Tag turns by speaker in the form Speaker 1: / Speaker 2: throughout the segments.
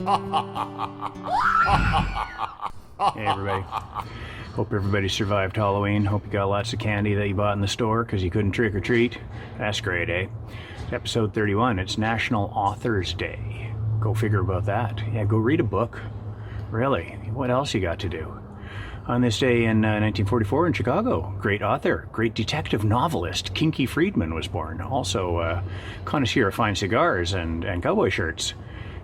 Speaker 1: Hey everybody. Hope everybody survived Halloween. Hope you got lots of candy that you bought in the store because you couldn't trick or treat. That's great, eh? It's episode 31. It's National Authors Day. Go figure about that. Yeah, go read a book. Really? What else you got to do? On this day in 1944 in Chicago, great author, great detective novelist, Kinky Friedman was born. Also connoisseur of fine cigars and cowboy shirts.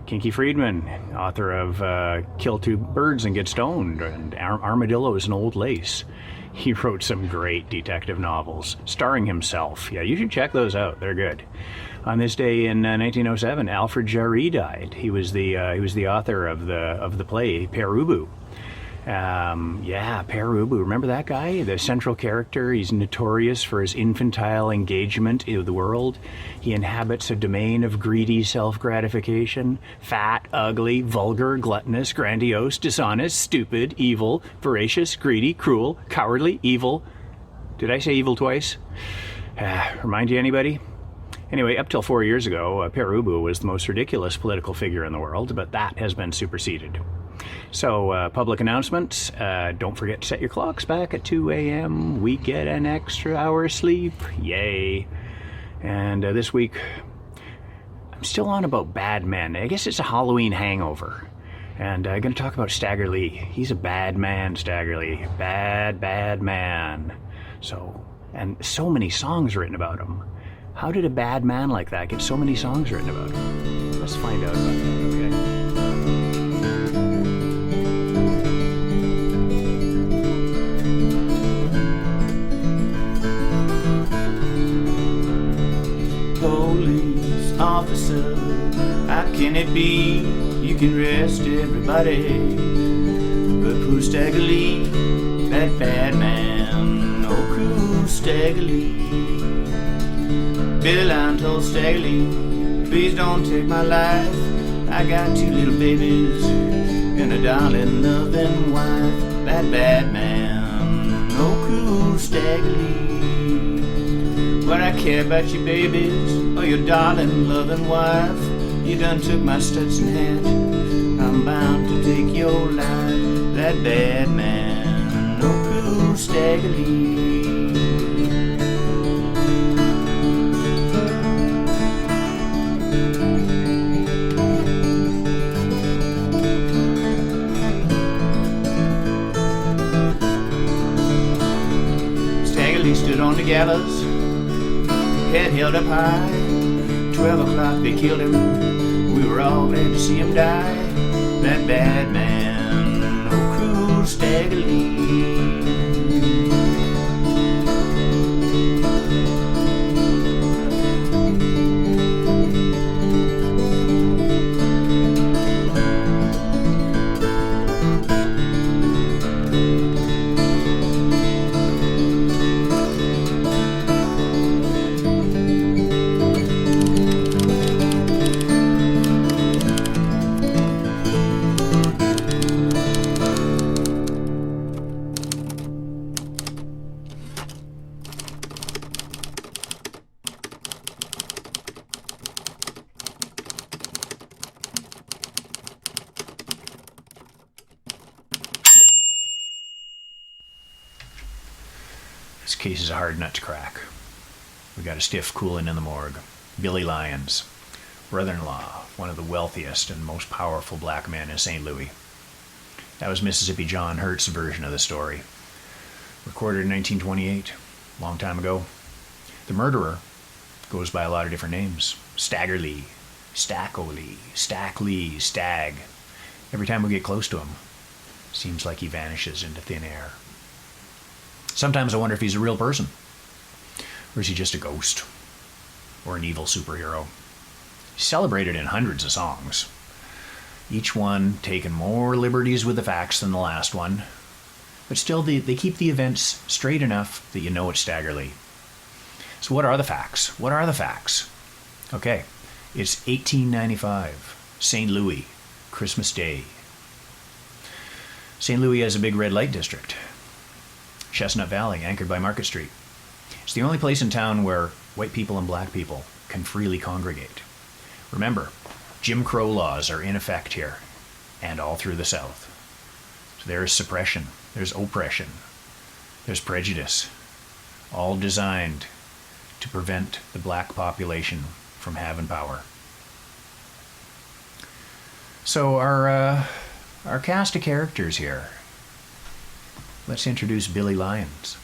Speaker 1: Kinky Friedman, author of Kill Two Birds and Get Stoned and Armadillos and Old Lace. He wrote some great detective novels, starring himself. Yeah, you should check those out. They're good. On this day in 1907, Alfred Jarry died. He was the author of the play Père Ubu. Père Ubu. Remember that guy? The central character. He's notorious for his infantile engagement with the world. He inhabits a domain of greedy self-gratification. Fat, ugly, vulgar, gluttonous, grandiose, dishonest, stupid, evil, voracious, greedy, cruel, cowardly, evil. Did I say evil twice? Remind you anybody? Anyway, up till 4 years ago, Père Ubu was the most ridiculous political figure in the world, but that has been superseded. So, public announcements. Don't forget to set your clocks back at 2 a.m. We get an extra hour sleep. Yay. And this week, I'm still on about bad men. I guess it's a Halloween hangover. And I'm going to talk about Stagger Lee. He's a bad man, Stagger Lee. Bad, bad man. And so many songs written about him. How did a bad man like that get so many songs written about him? Let's find out about that, okay?
Speaker 2: Police officer, how can it be you can arrest everybody but poor Stagger Lee, that bad man, oh cruel Stagger Lee. Billy Line told Stagger Lee, please don't take my life, I got 2 little babies and a darling loving wife, that bad man, oh cruel Stagger Lee. What I care about your babies or your darling loving wife, you done took my Stetson hat, I'm bound to take your life, that bad man, no cruel Stagger Lee. Stagger Lee stood on the gallows, head held up high. 12 o'clock they killed him, we were all glad to see him die, that bad man, oh cruel Stagger Lee.
Speaker 1: This case is a hard nut to crack. We got a stiff cooling in the morgue. Billy Lyons, brother-in-law, one of the wealthiest and most powerful black men in St. Louis. That was Mississippi John Hurt's version of the story. Recorded in 1928, long time ago. The murderer goes by a lot of different names. Stagger Lee, Stacko Lee, Stack Lee, Stag. Every time we get close to him, seems like he vanishes into thin air. Sometimes I wonder if he's a real person. Or is he just a ghost? Or an evil superhero? He's celebrated in hundreds of songs. Each one taking more liberties with the facts than the last one. But still, they keep the events straight enough that you know it's Stagger Lee. So what are the facts? What are the facts? Okay, it's 1895, St. Louis, Christmas Day. St. Louis has a big red light district. Chestnut Valley, anchored by Market Street. It's the only place in town where white people and black people can freely congregate. Remember, Jim Crow laws are in effect here. and all through the South. So there is suppression, there's oppression, there's prejudice, all designed to prevent the black population from having power. So our cast of characters here. Let's introduce Billy Lyons.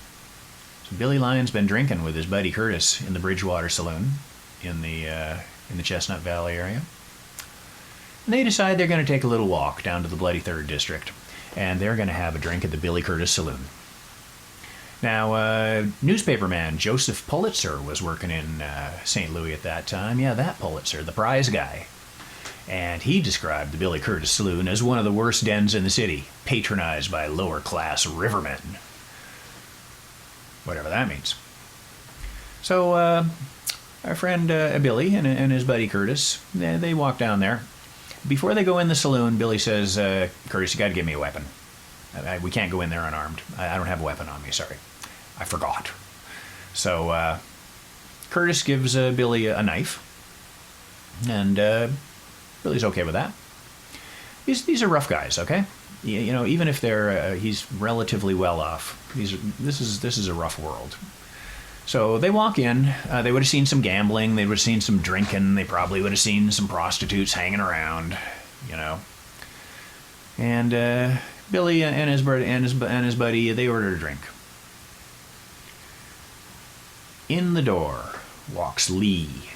Speaker 1: So Billy Lyons been drinking with his buddy Curtis in the Bridgewater Saloon in the Chestnut Valley area. And they decide they're going to take a little walk down to the Bloody Third District, and they're going to have a drink at the Billy Curtis Saloon. Now, newspaperman Joseph Pulitzer was working in St. Louis at that time. Yeah, that Pulitzer, the prize guy. And he described the Billy Curtis Saloon as one of the worst dens in the city, patronized by lower-class rivermen. Whatever that means. So, our friend Billy and his buddy Curtis, they walk down there. Before they go in the saloon, Billy says, Curtis, you got to give me a weapon. We can't go in there unarmed. I don't have a weapon on me, sorry. I forgot. So Curtis gives Billy a knife, and Billy's okay with that. These are rough guys, okay? You know, even if they're he's relatively well off. This is a rough world. So they walk in. They would have seen some gambling. They would have seen some drinking. They probably would have seen some prostitutes hanging around, you know. And Billy and his buddy, they ordered a drink. In the door walks Lee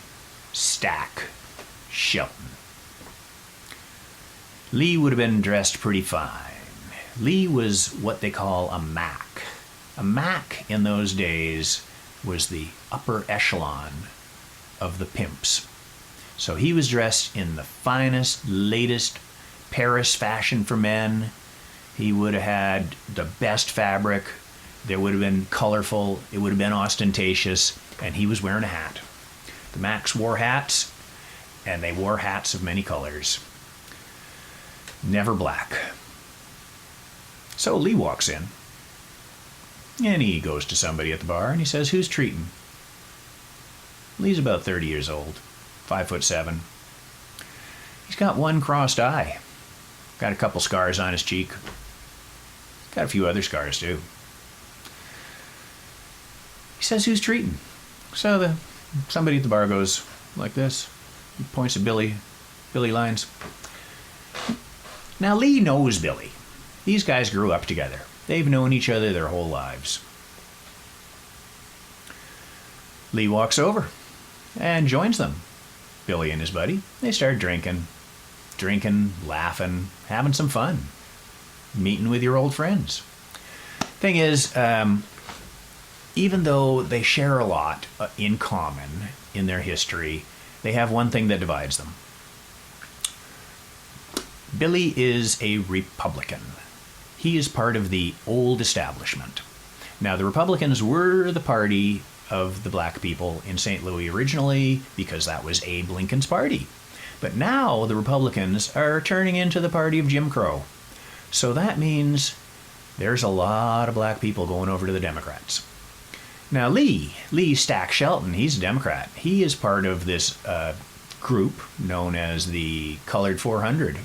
Speaker 1: Stack Shelton. Lee would have been dressed pretty fine. Lee was what they call a Mac. A Mac in those days was the upper echelon of the pimps. So he was dressed in the finest, latest Paris fashion for men. He would have had the best fabric. There would have been colorful. It would have been ostentatious. And he was wearing a hat. The Macs wore hats, and they wore hats of many colors. Never black. So Lee walks in, and he goes to somebody at the bar, and he says, who's treating? Lee's about 30 years old, 5'7". He's got one crossed eye. Got a couple scars on his cheek. Got a few other scars, too. He says, who's treating? So somebody at the bar goes like this. He points at Billy Lyons. Now, Lee knows Billy. These guys grew up together. They've known each other their whole lives. Lee walks over and joins them. Billy and his buddy, they start drinking, laughing, having some fun, meeting with your old friends. Thing is, even though they share a lot in common in their history, they have one thing that divides them. Billy is a Republican. He is part of the old establishment. Now, the Republicans were the party of the black people in St. Louis originally because that was Abe Lincoln's party. But now the Republicans are turning into the party of Jim Crow. So that means there's a lot of black people going over to the Democrats. Now, Lee Stack Shelton, he's a Democrat. He is part of this group known as the Colored 400.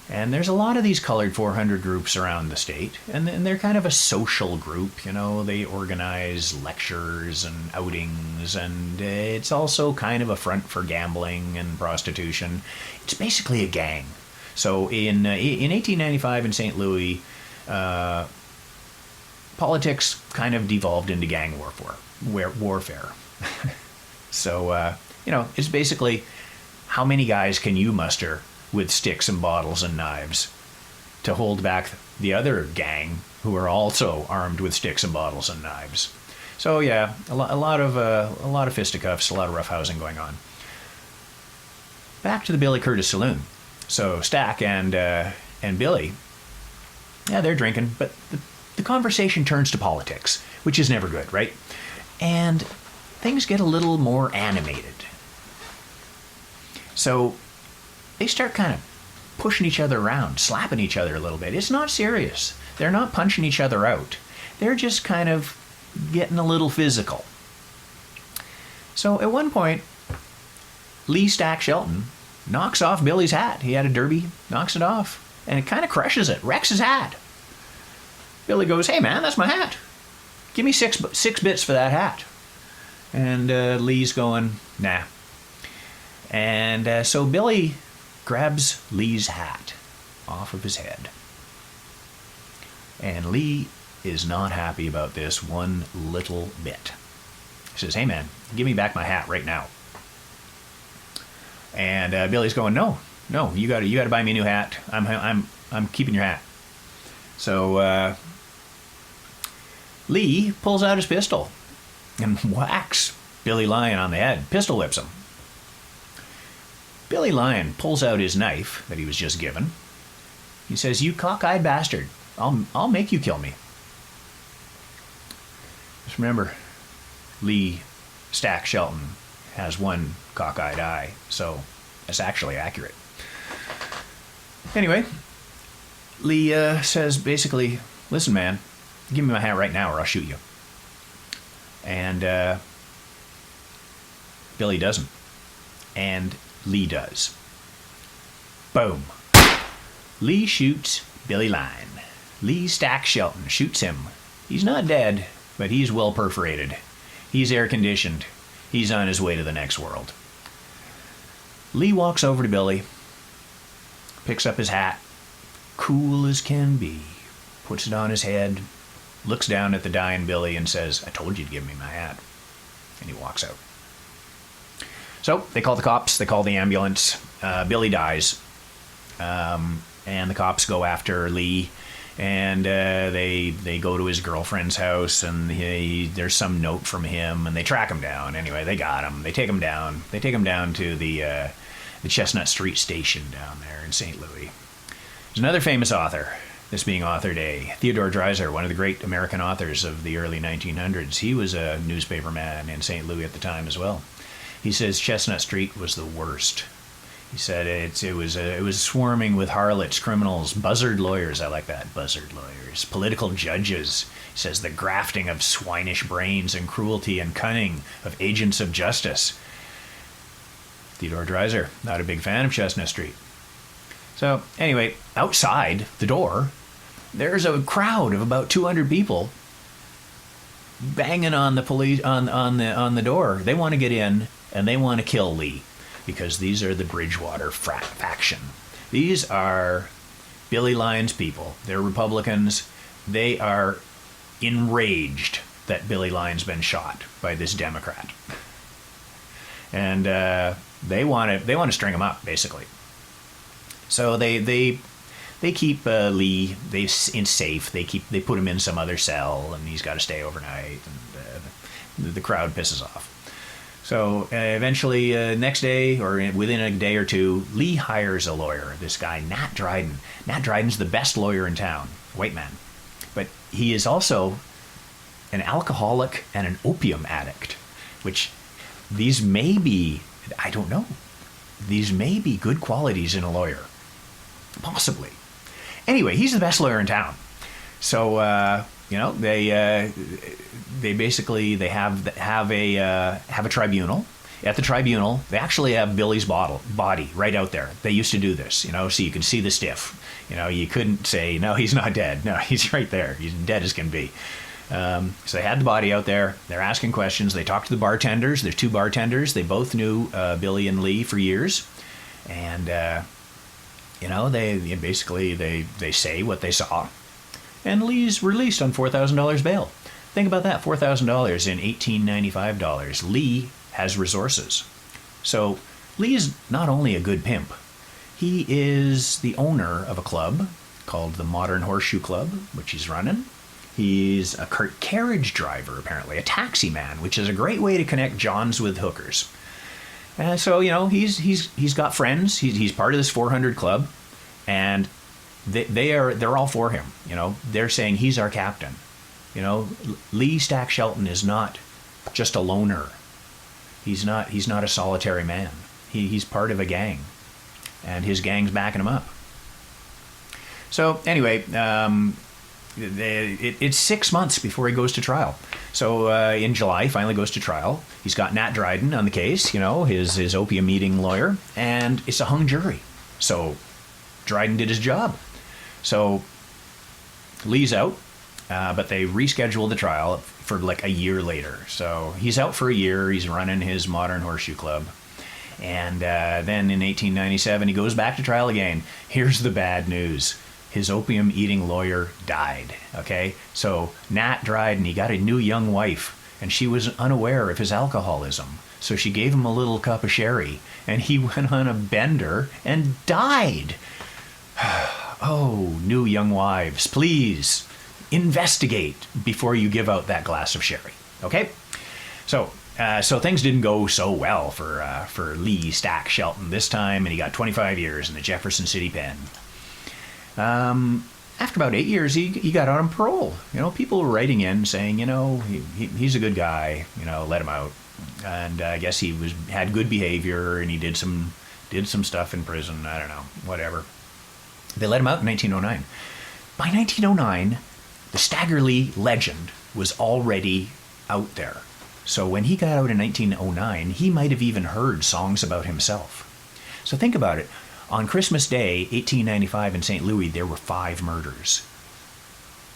Speaker 1: And there's a lot of these Colored 400 groups around the state, and they're kind of a social group, you know. They organize lectures and outings, and it's also kind of a front for gambling and prostitution. It's basically a gang. So in 1895 in St. Louis, politics kind of devolved into gang warfare. So, you know, it's basically how many guys can you muster with sticks and bottles and knives to hold back the other gang who are also armed with sticks and bottles and knives. So yeah, a lot of fisticuffs, a lot of roughhousing going on. Back to the Billy Curtis Saloon. So Stack and Billy, yeah, they're drinking, but the conversation turns to politics, which is never good, right? And things get a little more animated. So they start kind of pushing each other around, slapping each other a little bit. It's not serious. They're not punching each other out. They're just kind of getting a little physical. So at one point, Lee Stack Shelton knocks off Billy's hat. He had a derby, knocks it off, and it kind of crushes it, wrecks his hat. Billy goes, "Hey man, that's my hat. Give me six bits for that hat." And Lee's going, "Nah." And so Billy grabs Lee's hat off of his head. And Lee is not happy about this one little bit. He says, "Hey man, give me back my hat right now." And Billy's going, "No, you got to buy me a new hat. I'm keeping your hat." So Lee pulls out his pistol and whacks Billy Lyon on the head, pistol whips him. Billy Lyon pulls out his knife that he was just given. He says, "You cockeyed bastard, I'll make you kill me." Just remember, Lee Stack Shelton has one cockeyed eye, so that's actually accurate. Anyway, Lee says basically, "Listen, man, give me my hat right now or I'll shoot you." And Billy doesn't. And Lee does. Boom. Lee shoots Billy Lyon. Lee Stack Shelton shoots him. He's not dead, but he's well perforated. He's air conditioned. He's on his way to the next world. Lee walks over to Billy, picks up his hat, cool as can be, puts it on his head, looks down at the dying Billy and says, "I told you to give me my hat." And he walks out. So they call the cops, they call the ambulance. Billy dies. And the cops go after Lee. And they go to his girlfriend's house, and there's some note from him, and they track him down. Anyway, they got him. They take him down. They take him down to the Chestnut Street station down there in St. Louis. There's another famous author, this being Author Day, Theodore Dreiser, one of the great American authors of the early 1900s. He was a newspaperman in St. Louis at the time as well. He says Chestnut Street was the worst. He said it was swarming with harlots, criminals, buzzard lawyers. I like that, buzzard lawyers. Political judges. He says the grafting of swinish brains and cruelty and cunning of agents of justice. Theodore Dreiser, not a big fan of Chestnut Street. So anyway, outside the door, there's a crowd of about 200 people banging on the police on the door. They want to get in and they want to kill Lee, because these are the Bridgewater faction. These are Billy Lyon's people. They're Republicans. They are enraged that Billy Lyon's been shot by this Democrat, and they want to string him up, basically. So they keep Lee in safe. They put him in some other cell, and he's got to stay overnight. And the crowd pisses off. So eventually, next day or within a day or two, Lee hires a lawyer. This guy, Nat Dryden. Nat Dryden's the best lawyer in town, white man, but he is also an alcoholic and an opium addict. Which these may be, I don't know. These may be good qualities in a lawyer, possibly. Anyway, he's the best lawyer in town. So they basically have a tribunal. At the tribunal, they actually have Billy's body right out there. They used to do this, so you can see the stiff. You couldn't say, no, he's not dead. No, he's right there. He's dead as can be. So they had the body out there. They're asking questions. They talked to the bartenders. There's two bartenders. They both knew Billy and Lee for years. And, they basically say what they saw. And Lee's released on $4,000 bail. Think about that, $4,000 in $1895 dollars. Lee has resources. So Lee is not only a good pimp, he is the owner of a club called the Modern Horseshoe Club, which he's running. He's a carriage driver, apparently, a taxi man, which is a great way to connect Johns with hookers. And so, he's got friends. He's part of this 400 club, and they're all for him. They're saying he's our captain. Lee Stack Shelton is not just a loner. He's not a solitary man. He's part of a gang, and his gang's backing him up. So anyway, it's 6 months before he goes to trial. So in July, he finally goes to trial. He's got Nat Dryden on the case, you know, his opium eating lawyer, and it's a hung jury. So Dryden did his job. So Lee's out, but they rescheduled the trial for like a year later. So he's out for a year. He's running his Modern Horseshoe Club. And then in 1897, he goes back to trial again. Here's the bad news. His opium-eating lawyer died, okay? So Nat Dryden, he got a new young wife, and she was unaware of his alcoholism. So she gave him a little cup of sherry, and he went on a bender and died. Oh, new young wives, please investigate before you give out that glass of sherry, okay? So things didn't go so well for Lee Stack Shelton this time, and he got 25 years in the Jefferson City pen. After about 8 years, he got out on parole. You know, people were writing in saying, you know, he's a good guy, you know, let him out. And I guess he had good behavior, and he did some stuff in prison. I don't know, whatever. They let him out in 1909. By 1909, the Stagger Lee legend was already out there. So when he got out in 1909, he might have even heard songs about himself. So think about it. On Christmas Day, 1895 in St. Louis, there were 5 murders.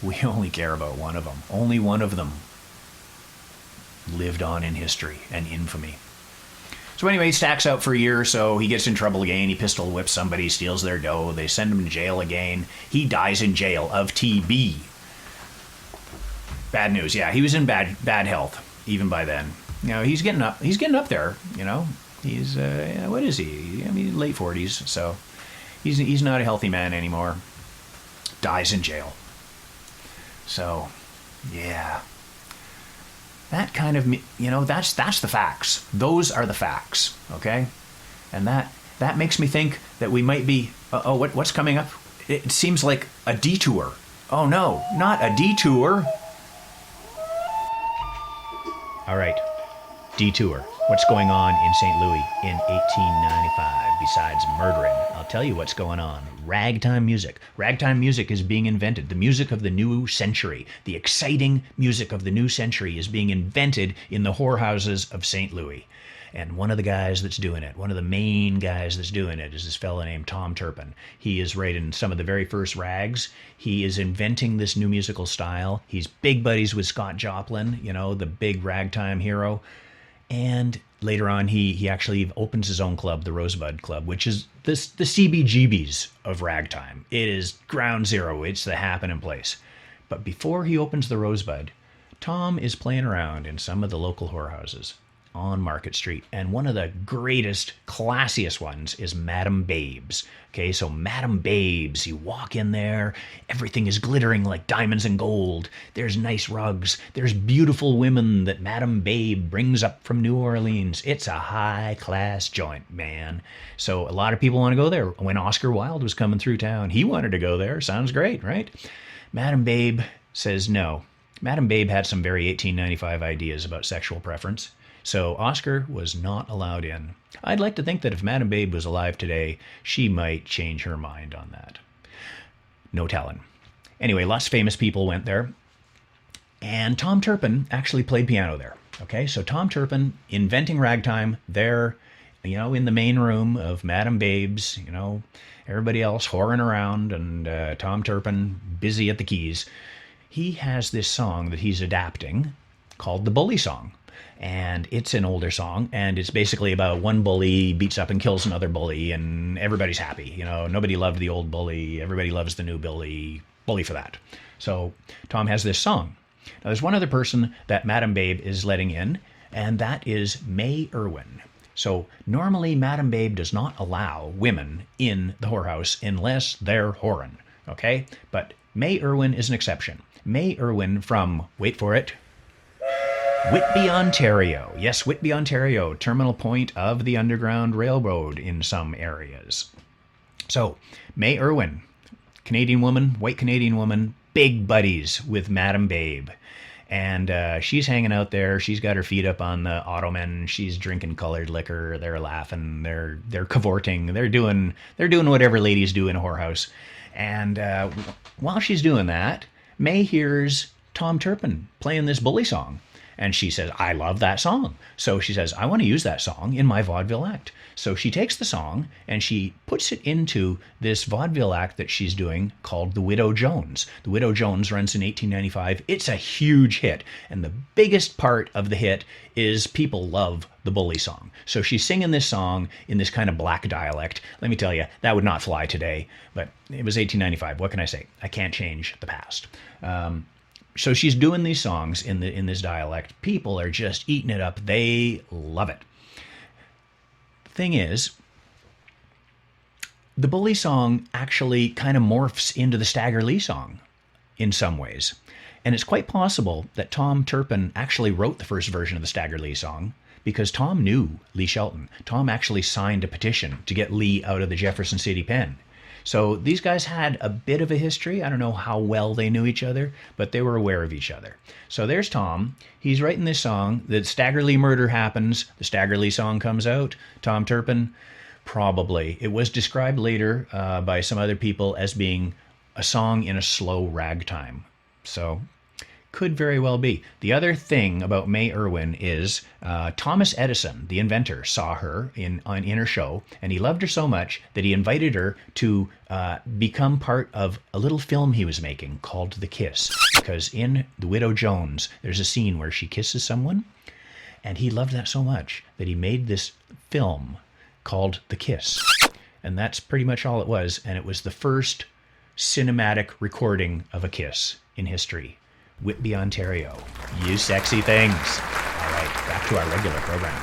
Speaker 1: We only care about one of them. Only one of them lived on in history and infamy. So anyway, he stacks out for a year or so. He gets in trouble again. He pistol whips somebody, steals their dough. They send him to jail again. He dies in jail of TB. Bad news. Yeah, he was in bad health even by then. You know, he's getting up there, you know. He's, what is he? I mean, late 40s, so he's not a healthy man anymore. Dies in jail. So, yeah. That kind of, you know, that's the facts. Those are the facts, okay? And that makes me think that we might be, what's coming up? It seems like a detour. Oh no, not a detour. All right, detour. What's going on in St. Louis in 1895 besides murdering? I'll tell you what's going on. Ragtime music. Ragtime music is being invented. The music of the new century. The exciting music of the new century is being invented in the whorehouses of St. Louis. And one of the guys that's doing it, one of the main guys that's doing it, is this fellow named Tom Turpin. He is writing some of the very first rags. He is inventing this new musical style. He's big buddies with Scott Joplin, you know, the big ragtime hero. And later on, he actually opens his own club, the Rosebud Club, which is the CBGBs of ragtime. It is ground zero. It's the happening place. But before he opens the Rosebud, Tom is playing around in some of the local whorehouses on Market Street. And one of the greatest, classiest ones is Madame Babe's. Okay, so Madame Babe's, you walk in there, everything is glittering like diamonds and gold. There's nice rugs. There's beautiful women that Madame Babe brings up from New Orleans. It's a high-class joint, man. So a lot of people want to go there. When Oscar Wilde was coming through town, he wanted to go there. Sounds great, right? Madame Babe says no. Madame Babe had some very 1895 ideas about sexual preference. So Oscar was not allowed in. I'd like to think that if Madame Babe was alive today, she might change her mind on that. No telling. Anyway, lots of famous people went there. And Tom Turpin actually played piano there. Okay, so Tom Turpin inventing ragtime there, you know, in the main room of Madame Babe's, you know, everybody else whoring around, and Tom Turpin busy at the keys. He has this song that he's adapting called the Bully Song. And it's an older song, and it's basically about one bully beats up and kills another bully, and everybody's happy. You know, nobody loved the old bully. Everybody loves the new bully for that. So Tom has this song. Now, there's one other person that Madame Babe is letting in, and that is May Irwin. So normally Madame Babe does not allow women in the whorehouse unless they're whoring, okay? But May Irwin is an exception. May Irwin from, wait for it, Whitby, Ontario. Yes, Whitby, Ontario, terminal point of the Underground Railroad in some areas. So, May Irwin, Canadian woman, white Canadian woman, big buddies with Madame Babe. And she's hanging out there. She's got her feet up on the ottoman. She's drinking colored liquor. They're laughing. They're cavorting. They're doing whatever ladies do in a whorehouse. And while she's doing that, May hears Tom Turpin playing this bully song. And she says, I love that song. So she says, I want to use that song in my vaudeville act. So she takes the song and she puts it into this vaudeville act that she's doing called The Widow Jones. The Widow Jones runs in 1895. It's a huge hit. And the biggest part of the hit is people love the bully song. So she's singing this song in this kind of black dialect. Let me tell you, that would not fly today. But it was 1895. What can I say? I can't change the past. So she's doing these songs in this dialect. People are just eating it up. They love it. The thing is, the bully song actually kind of morphs into the Stagger Lee song in some ways. And it's quite possible that Tom Turpin actually wrote the first version of the Stagger Lee song because Tom knew Lee Shelton. Tom actually signed a petition to get Lee out of the Jefferson City pen. So these guys had a bit of a history. I don't know how well they knew each other, but they were aware of each other. So there's Tom. He's writing this song. The Stagger Lee murder happens. The Stagger Lee song comes out. Tom Turpin, probably. It was described later by some other people as being a song in a slow ragtime. So could very well be. The other thing about May Irwin is Thomas Edison, the inventor, saw her in her show, and he loved her so much that he invited her to become part of a little film he was making called The Kiss. Because in The Widow Jones, there's a scene where she kisses someone, and he loved that so much that he made this film called The Kiss. And that's pretty much all it was, and it was the first cinematic recording of a kiss in history. Whitby, Ontario. You sexy things. All right, back to our regular program.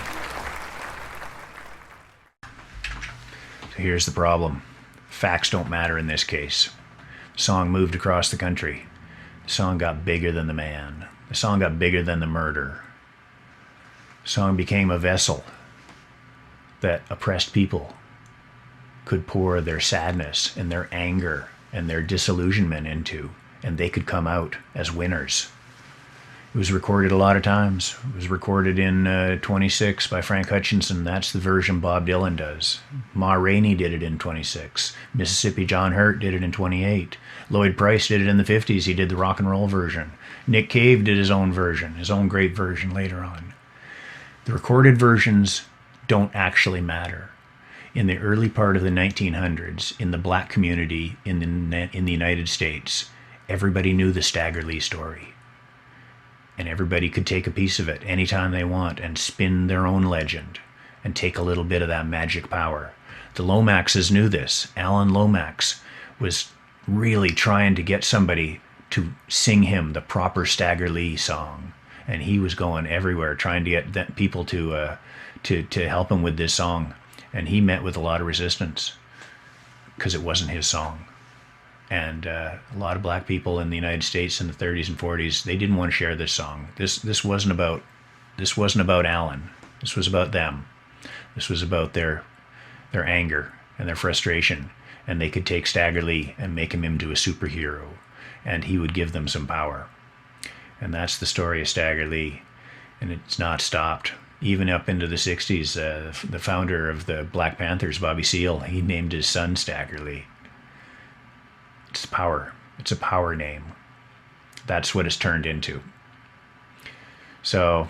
Speaker 1: So here's the problem. Facts don't matter in this case. The song moved across the country. The song got bigger than the man. The song got bigger than the murder. The song became a vessel that oppressed people could pour their sadness and their anger and their disillusionment into, and they could come out as winners. It was recorded a lot of times. It was recorded in 26 by Frank Hutchinson. That's the version Bob Dylan does. Ma Rainey did it in 26. Mississippi John Hurt did it in 28. Lloyd Price did it in the 50s. He did the rock and roll version. Nick Cave did his own version, his own great version later on. The recorded versions don't actually matter. In the early part of the 1900s, in the black community in the United States, everybody knew the Stagger Lee story. And everybody could take a piece of it anytime they want and spin their own legend and take a little bit of that magic power. The Lomaxes knew this. Alan Lomax was really trying to get somebody to sing him the proper Stagger Lee song. And he was going everywhere trying to get people to help him with this song. And he met with a lot of resistance because it wasn't his song. And a lot of black people in the United States in the 30s and 40s, they didn't want to share this song. This wasn't about Alan. This was about them. This was about their anger and their frustration. And they could take Stagger Lee and make him into a superhero, and he would give them some power. And that's the story of Stagger Lee. And it's not stopped. Even up into the 60s, the founder of the Black Panthers, Bobby Seale, he named his son Stagger Lee. It's power. It's a power name. That's what it's turned into. So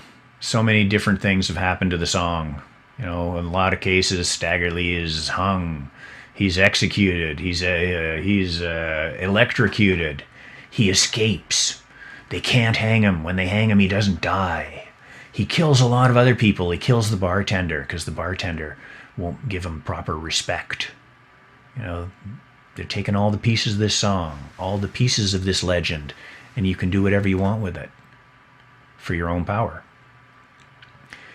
Speaker 1: many different things have happened to the song. You know, in a lot of cases, Stagger Lee is hung. He's executed. He's electrocuted. He escapes. They can't hang him. When they hang him, he doesn't die. He kills a lot of other people. He kills the bartender because the bartender won't give him proper respect. You know, they're taking all the pieces of this song, all the pieces of this legend, and you can do whatever you want with it for your own power.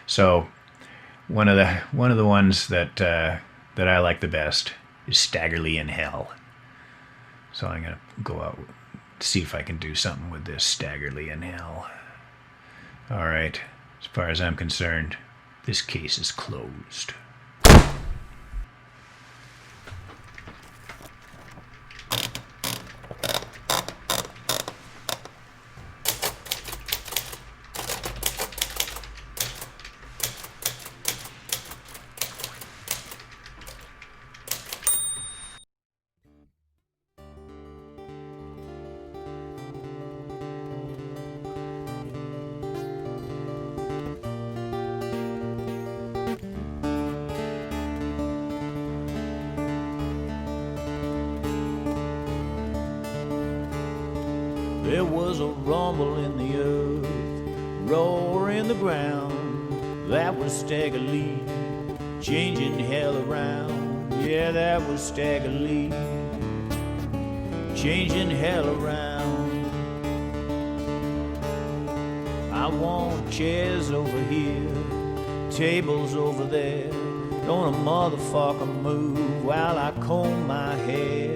Speaker 1: So one of the ones that I like the best is Stagger Lee in Hell. So I'm gonna go out see if I can do something with this Stagger Lee in Hell. All right, as far as I'm concerned, this case is closed.
Speaker 2: There was a rumble in the earth, roar in the ground. That was Stagger Lee, changing hell around. Yeah, that was Stagger Lee, changing hell around. I want chairs over here, tables over there. Don't a motherfucker move while I comb my hair.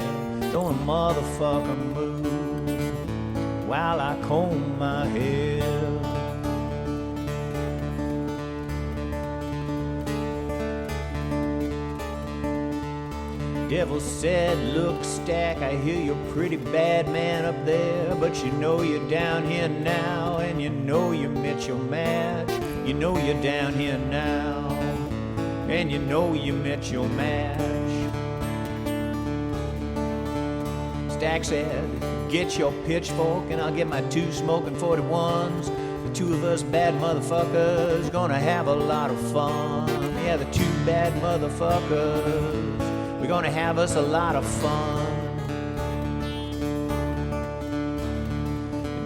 Speaker 2: Don't a motherfucker move while I comb my hair. Devil said, look, Stack, I hear you're a pretty bad man up there, but you know you're down here now, and you know you met your match. You know you're down here now, and you know you met your match. Stack said, get your pitchfork and I'll get my 2 smoking 41s. The 2 of us bad motherfuckers gonna have a lot of fun. Yeah, the 2 bad motherfuckers, we're gonna have us a lot of fun.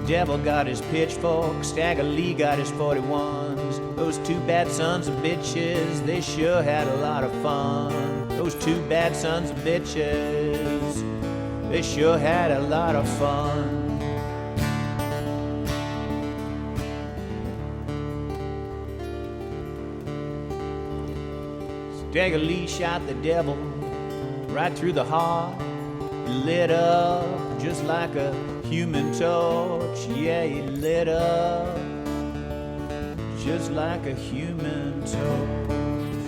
Speaker 2: The devil got his pitchfork, Stagger Lee got his 41s. Those 2 bad sons of bitches, they sure had a lot of fun. Those 2 bad sons of bitches, they sure had a lot of fun. Stagger Lee shot the devil right through the heart. He lit up just like a human torch. Yeah, he lit up just like a human torch.